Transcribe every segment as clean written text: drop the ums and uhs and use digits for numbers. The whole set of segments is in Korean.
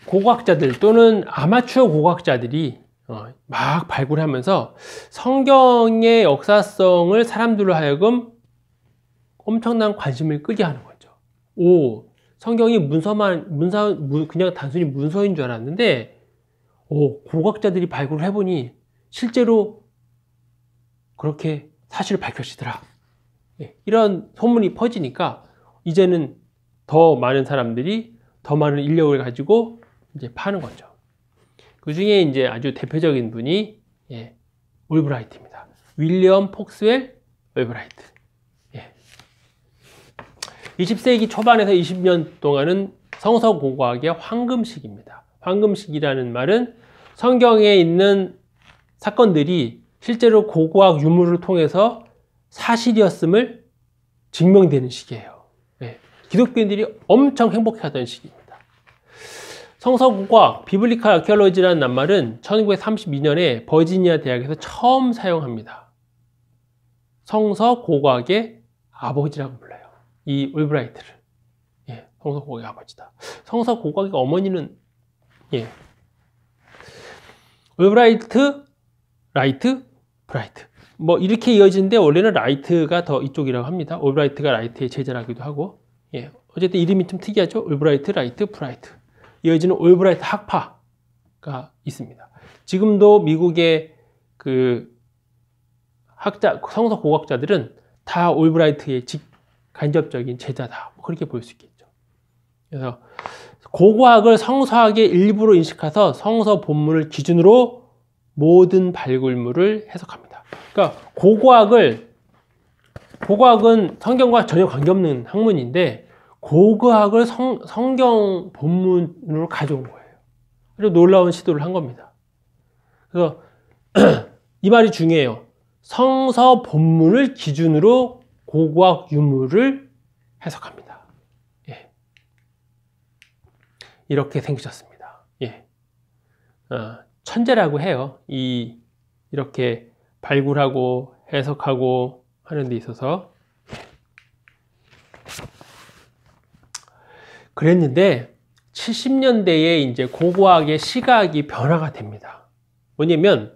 고고학자들 또는 아마추어 고고학자들이 막 발굴하면서 성경의 역사성을 사람들로 하여금 엄청난 관심을 끄게 하는 거죠. 성경이 그냥 단순히 문서인 줄 알았는데, 고고학자들이 발굴을 해보니 실제로 그렇게 사실을 밝혀지더라. 이런 소문이 퍼지니까 이제는 더 많은 사람들이 더 많은 인력을 가지고 이제 파는 거죠. 그 중에 이제 아주 대표적인 분이 올브라이트입니다. 윌리엄 폭스웰 올브라이트. 20세기 초반에서 20년 동안은 성서 고고학의 황금시기입니다. 황금시기라는 말은 성경에 있는 사건들이 실제로 고고학 유물을 통해서 사실이었음을 증명되는 시기예요. 기독교인들이 엄청 행복해하던 시기입니다. 성서 고고학, 비블리컬 아키올로지라는 낱말은 1932년에 버지니아 대학에서 처음 사용합니다. 성서 고고학의 아버지라고 불러요. 이 올브라이트를. 성서 고고학의 아버지다. 성서 고고학의 어머니는 올브라이트, 라이트, 브라이트. 뭐 이렇게 이어지는데 원래는 라이트가 더 이쪽이라고 합니다. 올브라이트가 라이트의 제자라기도 하고. 어쨌든 이름이 좀 특이하죠. 올브라이트, 라이트, 브라이트. 이어지는 올브라이트 학파가 있습니다. 지금도 미국의 그 성서 고고학자들은 다 올브라이트의 간접적인 제자다. 그렇게 볼 수 있겠죠. 그래서 고고학을 성서학의 일부로 인식해서 성서 본문을 기준으로 모든 발굴물을 해석합니다. 그러니까 고고학은 성경과 전혀 관계없는 학문인데 고고학을 성경 본문으로 가져온 거예요. 그래서 놀라운 시도를 한 겁니다. 그래서 이 말이 중요해요. 성서 본문을 기준으로 고고학 유물을 해석합니다. 이렇게 생기셨습니다. 천재라고 해요. 이렇게 발굴하고 해석하고 하는 데 있어서. 그랬는데 70년대에 이제 고고학의 시각이 변화가 됩니다. 뭐냐면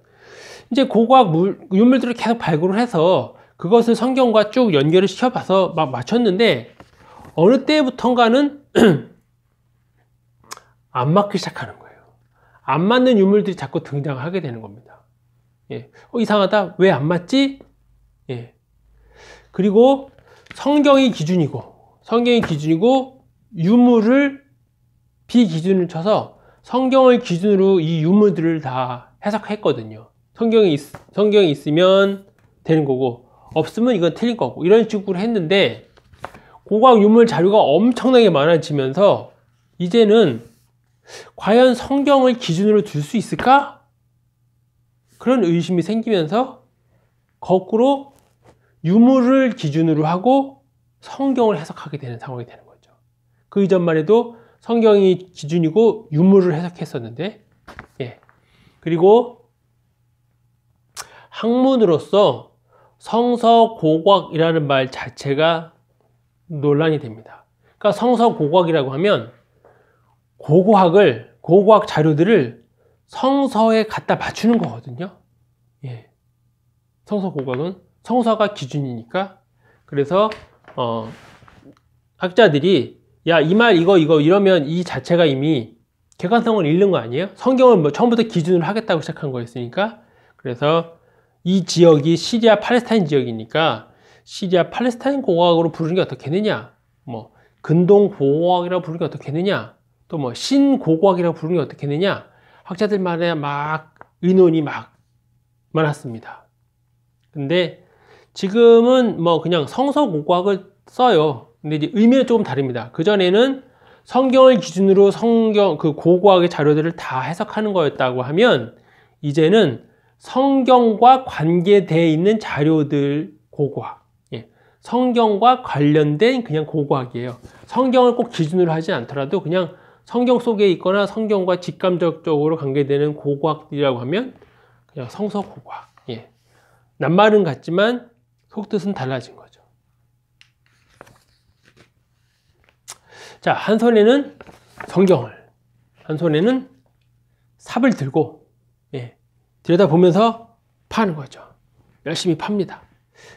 이제 고고학 유물들을 계속 발굴을 해서 그것을 성경과 쭉 연결을 시켜봐서 막 맞췄는데 어느 때부턴가는 안 맞기 시작하는 거예요. 안 맞는 유물들이 자꾸 등장하게 되는 겁니다. 이상하다. 왜 안 맞지? 그리고 성경이 기준이고 유물을 비기준을 쳐서 성경을 기준으로 이 유물들을 다 해석했거든요. 성경이 있으면 되는 거고 없으면 이건 틀린 거고 이런 식으로 했는데 고고학 유물 자료가 엄청나게 많아지면서 이제는 과연 성경을 기준으로 둘 수 있을까? 그런 의심이 생기면서 거꾸로 유물을 기준으로 하고 성경을 해석하게 되는 상황이 되는 거죠. 그 이전만 해도 성경이 기준이고 유물을 해석했었는데 그리고 학문으로서 성서 고고학이라는 말 자체가 논란이 됩니다. 그러니까 성서 고고학이라고 하면 고고학 자료들을 성서에 갖다 맞추는 거거든요. 성서 고고학은 성서가 기준이니까. 그래서 학자들이 이 말 이거 이러면 이 자체가 이미 객관성을 잃는 거 아니에요? 성경을 뭐 처음부터 기준으로 하겠다고 시작한 거였으니까. 그래서 이 지역이 시리아 팔레스타인 지역이니까 시리아 팔레스타인 고고학으로 부르는 게 어떻겠느냐, 뭐 근동 고고학이라고 부르는 게 어떻겠느냐, 또 뭐 신고고학이라고 부르는 게 어떻겠느냐, 학자들만의 막 의논이 막 많았습니다. 근데 지금은 뭐 그냥 성서 고고학을 써요. 근데 이제 의미는 조금 다릅니다. 그전에는 성경을 기준으로 그 고고학의 자료들을 다 해석하는 거였다고 하면 이제는 성경과 관계되어 있는 자료들 고고학, 성경과 관련된 그냥 고고학이에요. 성경을 꼭 기준으로 하지 않더라도 그냥 성경 속에 있거나 성경과 직감적으로 관계되는 고고학이라고 하면 그냥 성서 고고학. 낱말은 같지만 속뜻은 달라진 거죠. 자, 한 손에는 성경을, 한 손에는 삽을 들고 들여다보면서 파는 거죠. 열심히 팝니다.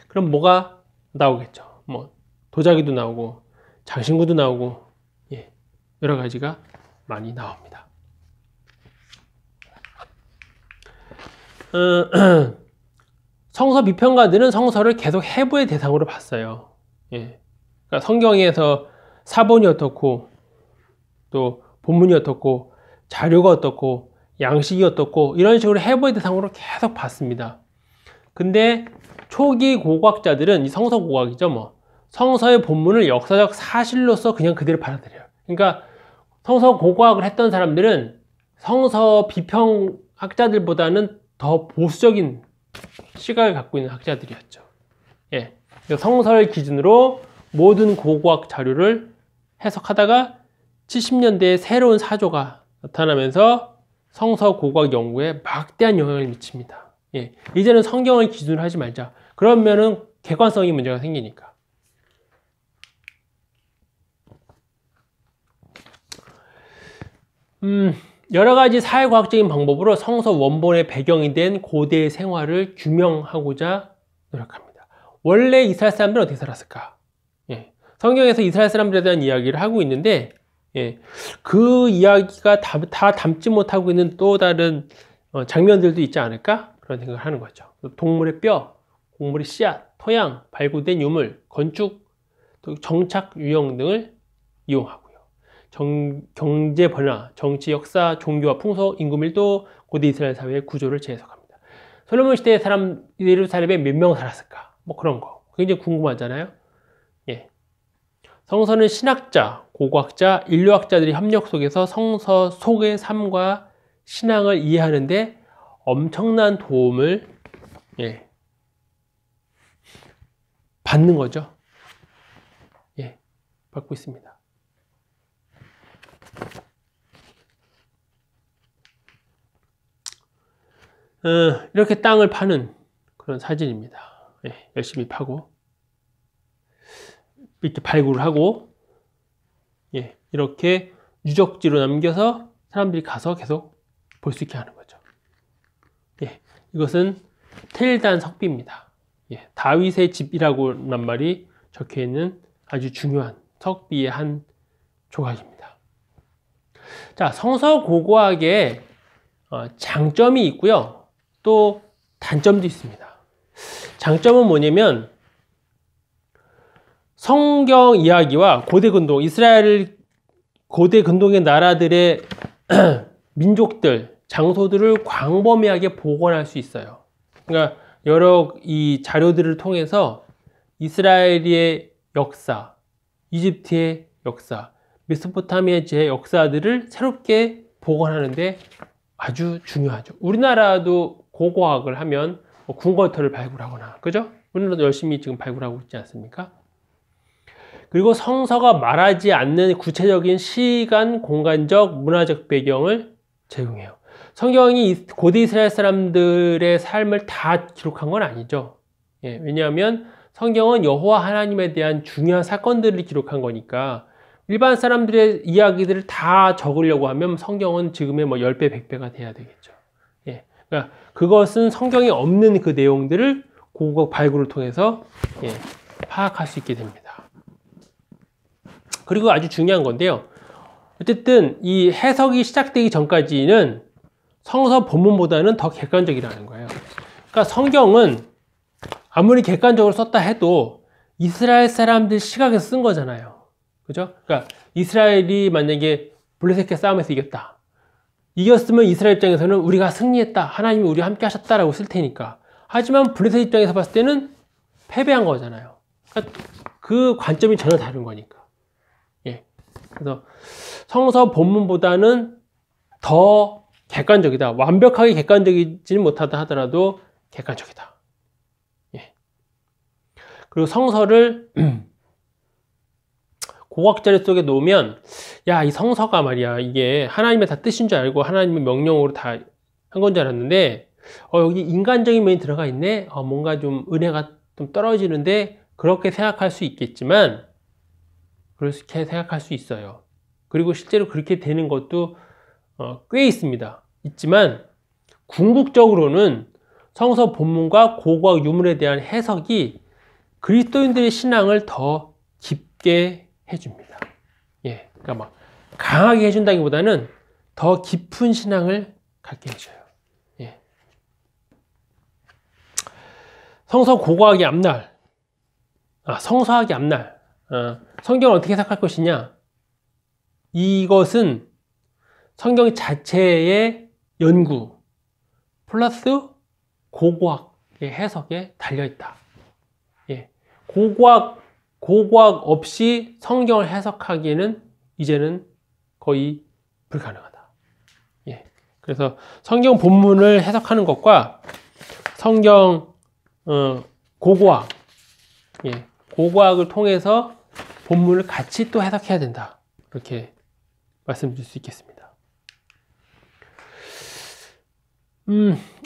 그럼 뭐가 나오겠죠. 뭐 도자기도 나오고 장신구도 나오고 여러 가지가 많이 나옵니다. 성서 비평가들은 성서를 계속 해부의 대상으로 봤어요. 그러니까 성경에서 사본이 어떻고 또 본문이 어떻고 자료가 어떻고 양식이 어떻고 이런 식으로 해부의 대상으로 계속 봤습니다. 근데 초기 고고학자들은 이 성서 고고학이죠. 뭐 성서의 본문을 역사적 사실로서 그냥 그대로 받아들여요. 그러니까 성서 고고학을 했던 사람들은 성서 비평학자들보다는 더 보수적인 시각을 갖고 있는 학자들이었죠. 성서를 기준으로 모든 고고학 자료를 해석하다가 70년대에 새로운 사조가 나타나면서 성서 고고학 연구에 막대한 영향을 미칩니다. 이제는 성경을 기준으로 하지 말자. 그러면은 객관성이 문제가 생기니까. 여러 가지 사회과학적인 방법으로 성서 원본의 배경이 된 고대의 생활을 규명하고자 노력합니다. 원래 이스라엘 사람들은 어떻게 살았을까? 성경에서 이스라엘 사람들에 대한 이야기를 하고 있는데 그 이야기가 다 담지 못하고 있는 또 다른 장면들도 있지 않을까? 그런 생각을 하는 거죠. 동물의 뼈, 곡물의 씨앗, 토양, 발굴된 유물, 건축, 또 정착 유형 등을 이용하고요. 경제 변화, 정치, 역사, 종교와 풍속, 인구 밀도, 고대 이스라엘 사회의 구조를 재해석합니다. 솔로몬 시대의 사람 예루살렘에 몇 명 살았을까? 뭐 그런 거 굉장히 궁금하잖아요. 성서는 신학자, 고고학자, 인류학자들이 협력 속에서 성서 속의 삶과 신앙을 이해하는 데 엄청난 도움을 받는 거죠. 받고 있습니다. 이렇게 땅을 파는 그런 사진입니다. 열심히 파고 이렇게 발굴을 하고 이렇게 유적지로 남겨서 사람들이 가서 계속 볼 수 있게 하는 거죠. 이것은 텔단 석비입니다. 다윗의 집이라고 란 말이 적혀 있는 아주 중요한 석비의 한 조각입니다. 자, 성서 고고학에 장점이 있고요. 또 단점도 있습니다. 장점은 뭐냐면 성경 이야기와 고대 근동, 이스라엘 고대 근동의 나라들의 민족들, 장소들을 광범위하게 복원할 수 있어요. 그러니까 여러 이 자료들을 통해서 이스라엘의 역사, 이집트의 역사, 메소포타미아의 역사들을 새롭게 복원하는데 아주 중요하죠. 우리나라도 고고학을 하면 궁궐터를 발굴하거나, 그죠? 우리나라도 열심히 지금 발굴하고 있지 않습니까? 그리고 성서가 말하지 않는 구체적인 시간, 공간적, 문화적 배경을 제공해요. 성경이 고대 이스라엘 사람들의 삶을 다 기록한 건 아니죠. 왜냐하면 성경은 여호와 하나님에 대한 중요한 사건들을 기록한 거니까 일반 사람들의 이야기들을 다 적으려고 하면 성경은 지금의 뭐 10배, 100배가 돼야 되겠죠. 그러니까 그것은 성경에 없는 그 내용들을 고고학 발굴을 통해서 파악할 수 있게 됩니다. 그리고 아주 중요한 건데요. 어쨌든 이 해석이 시작되기 전까지는 성서 본문보다는 더 객관적이라는 거예요. 그러니까 성경은 아무리 객관적으로 썼다 해도 이스라엘 사람들 시각에서 쓴 거잖아요. 그죠? 그러니까 이스라엘이 만약에 블레셋과 싸움에서 이겼다. 이겼으면 이스라엘 입장에서는 우리가 승리했다. 하나님이 우리와 함께 하셨다라고 쓸 테니까. 하지만 블레셋 입장에서 봤을 때는 패배한 거잖아요. 그러니까 그 관점이 전혀 다른 거니까. 그래서 성서 본문보다는 더 객관적이다. 완벽하게 객관적이지는 못하다 하더라도 객관적이다. 그리고 성서를 고고학 자료 속에 놓으면 야, 이 성서가 말이야 이게 하나님의 다 뜻인 줄 알고 하나님의 명령으로 다 한 건 줄 알았는데 여기 인간적인 면이 들어가 있네. 뭔가 좀 은혜가 좀 떨어지는데 그렇게 생각할 수 있겠지만 그렇게 생각할 수 있어요. 그리고 실제로 그렇게 되는 것도 꽤 있습니다. 있지만 궁극적으로는 성서 본문과 고고학 유물에 대한 해석이 그리스도인들의 신앙을 더 깊게 해줍니다. 예, 그러니까 막 강하게 해준다기보다는 더 깊은 신앙을 갖게 해줘요. 예. 성서 고고학의 앞날, 성서학의 앞날, 성경을 어떻게 해석할 것이냐? 이것은 성경 자체의 연구 플러스 고고학의 해석에 달려있다. 예. 고고학 없이 성경을 해석하기에는 이제는 거의 불가능하다. 예. 그래서 성경 본문을 해석하는 것과 성경 고고학, 예. 고고학을 통해서 본문을 같이 또 해석해야 된다. 이렇게 말씀드릴 수 있겠습니다.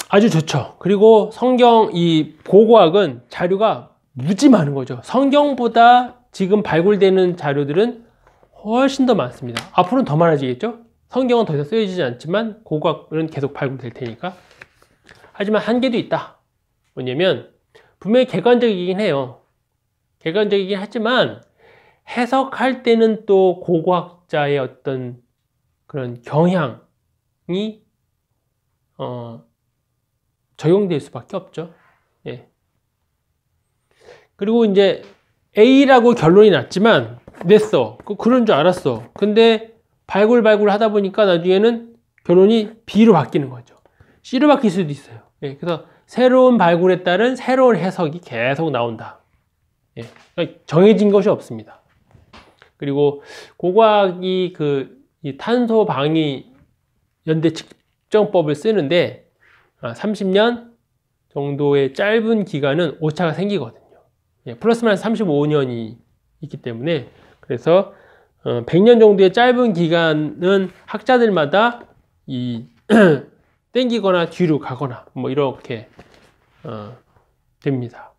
아주 좋죠. 그리고 성경 이 고고학은 자료가 무지 많은 거죠. 성경보다 지금 발굴되는 자료들은 훨씬 더 많습니다. 앞으로는 더 많아지겠죠. 성경은 더 이상 쓰여지지 않지만 고고학은 계속 발굴될 테니까. 하지만 한계도 있다. 뭐냐면 분명히 객관적이긴 해요. 객관적이긴 하지만 해석할 때는 또 고고학자의 어떤 그런 경향이 적용될 수밖에 없죠. 예. 그리고 이제 A라고 결론이 났지만 냈어. 그런 줄 알았어. 근데 발굴 하다 보니까 나중에는 결론이 B로 바뀌는 거죠. C로 바뀔 수도 있어요. 예. 그래서 새로운 발굴에 따른 새로운 해석이 계속 나온다. 예. 그러니까 정해진 것이 없습니다. 그리고 고고학이 이 탄소 방위 연대 측정법을 쓰는데 30년 정도의 짧은 기간은 오차가 생기거든요. 예, 플러스 마이너스 35년이 있기 때문에 그래서 100년 정도의 짧은 기간은 학자들마다 땡기거나 뒤로 가거나 뭐 이렇게 됩니다.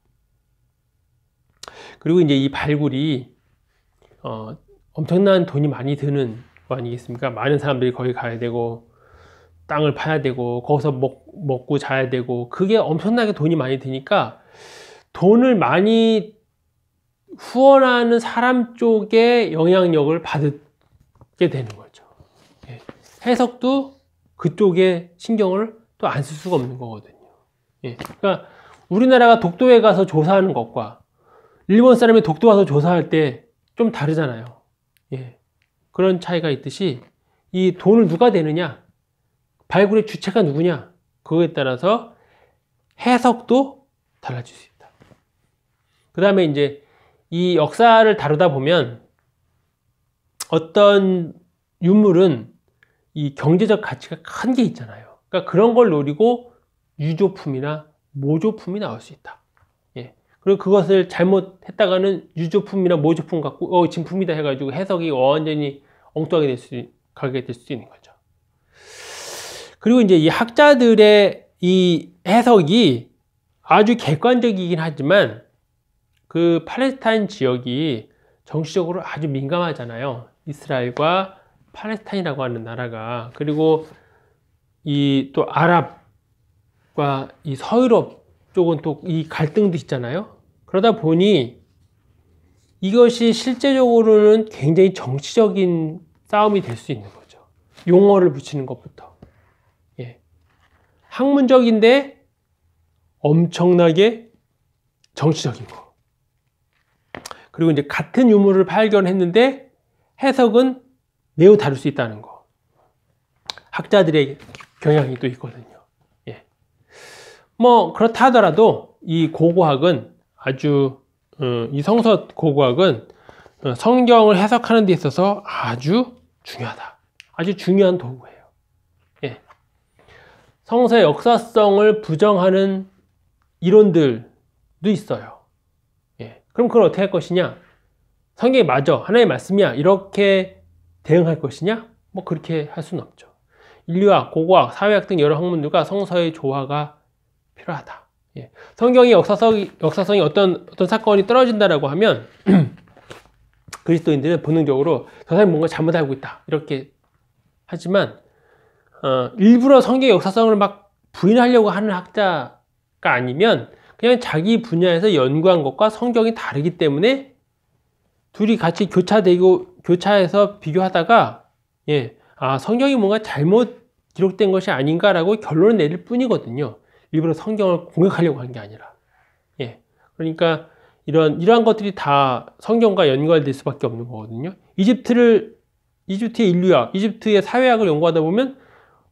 그리고 이제 이 발굴이 엄청난 돈이 많이 드는 거 아니겠습니까? 많은 사람들이 거기 가야 되고 땅을 파야 되고 거기서 먹고 자야 되고 그게 엄청나게 돈이 많이 드니까 돈을 많이 후원하는 사람 쪽에 영향력을 받게 되는 거죠. 예. 해석도 그쪽에 신경을 또 안 쓸 수가 없는 거거든요. 예. 그러니까 우리나라가 독도에 가서 조사하는 것과 일본 사람이 독도 와서 조사할 때 좀 다르잖아요. 예. 그런 차이가 있듯이 이 돈을 누가 내느냐, 발굴의 주체가 누구냐, 그거에 따라서 해석도 달라질 수 있다. 그 다음에 이제 이 역사를 다루다 보면 어떤 유물은 이 경제적 가치가 큰 게 있잖아요. 그러니까 그런 걸 노리고 유조품이나 모조품이 나올 수 있다. 예. 그리고 그것을 잘못했다가는 유조품이나 모조품 갖고 진품이다 해가지고 해석이 완전히 엉뚱하게 가게 될 수 있는 거죠. 그리고 이제 이 학자들의 이 해석이 아주 객관적이긴 하지만 그 팔레스타인 지역이 정치적으로 아주 민감하잖아요. 이스라엘과 팔레스타인이라고 하는 나라가. 그리고 이 또 아랍과 이 서유럽 쪽은 또 이 갈등도 있잖아요. 그러다 보니 이것이 실제적으로는 굉장히 정치적인 싸움이 될 수 있는 거죠. 용어를 붙이는 것부터. 예. 학문적인데 엄청나게 정치적인 거. 그리고 이제 같은 유물을 발견했는데 해석은 매우 다를 수 있다는 거. 학자들의 경향이 또 있거든요. 예. 뭐 그렇다 하더라도 이 고고학은 아주 이 성서 고고학은 성경을 해석하는 데 있어서 아주 중요하다. 아주 중요한 도구예요. 예. 성서의 역사성을 부정하는 이론들도 있어요. 예. 그럼 그걸 어떻게 할 것이냐? 성경이 맞아, 하나님의 말씀이야, 이렇게 대응할 것이냐? 뭐 그렇게 할 수는 없죠. 인류학, 고고학, 사회학 등 여러 학문들과 성서의 조화가 필요하다. 예. 성경이 역사성이 어떤 사건이 떨어진다라고 하면 그리스도인들은 본능적으로 저 사람이 뭔가 잘못 알고 있다 이렇게 하지만 일부러 성경의 역사성을 막 부인하려고 하는 학자가 아니면 그냥 자기 분야에서 연구한 것과 성경이 다르기 때문에 둘이 같이 교차해서 비교하다가 성경이 뭔가 잘못 기록된 것이 아닌가라고 결론을 내릴 뿐이거든요. 일부러 성경을 공격하려고 한 게 아니라. 그러니까 이러한 것들이 다 성경과 연관될 수밖에 없는 거거든요. 이집트의 인류학, 이집트의 사회학을 연구하다 보면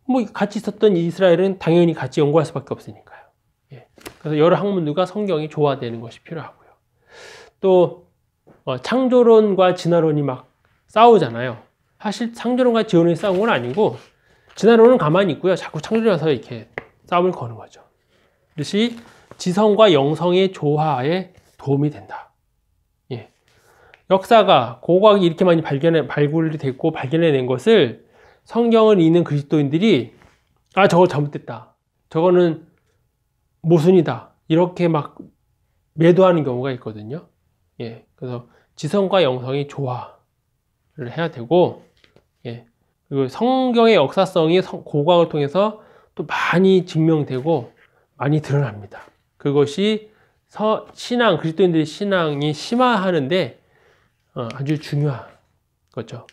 뭐 같이 있었던 이스라엘은 당연히 같이 연구할 수밖에 없으니까요. 그래서 여러 학문들과 성경이 조화되는 것이 필요하고요. 또 창조론과 진화론이 막 싸우잖아요. 사실 창조론과 진화론이 싸운 건 아니고 진화론은 가만히 있고요. 자꾸 창조론에 와서 이렇게 싸움을 거는 거죠. 그것이 지성과 영성의 조화에 도움이 된다. 역사가 고고학이 이렇게 많이 발굴이 됐고 발견해낸 것을 성경을 읽는 그리스도인들이 저거 잘못됐다. 저거는 모순이다. 이렇게 막 매도하는 경우가 있거든요. 그래서 지성과 영성이 조화를 해야 되고, 그리고 성경의 역사성이 고고학을 통해서 또 많이 증명되고 많이 드러납니다. 그것이 그리스도인들의 신앙이 심화하는데 아주 중요한 거죠.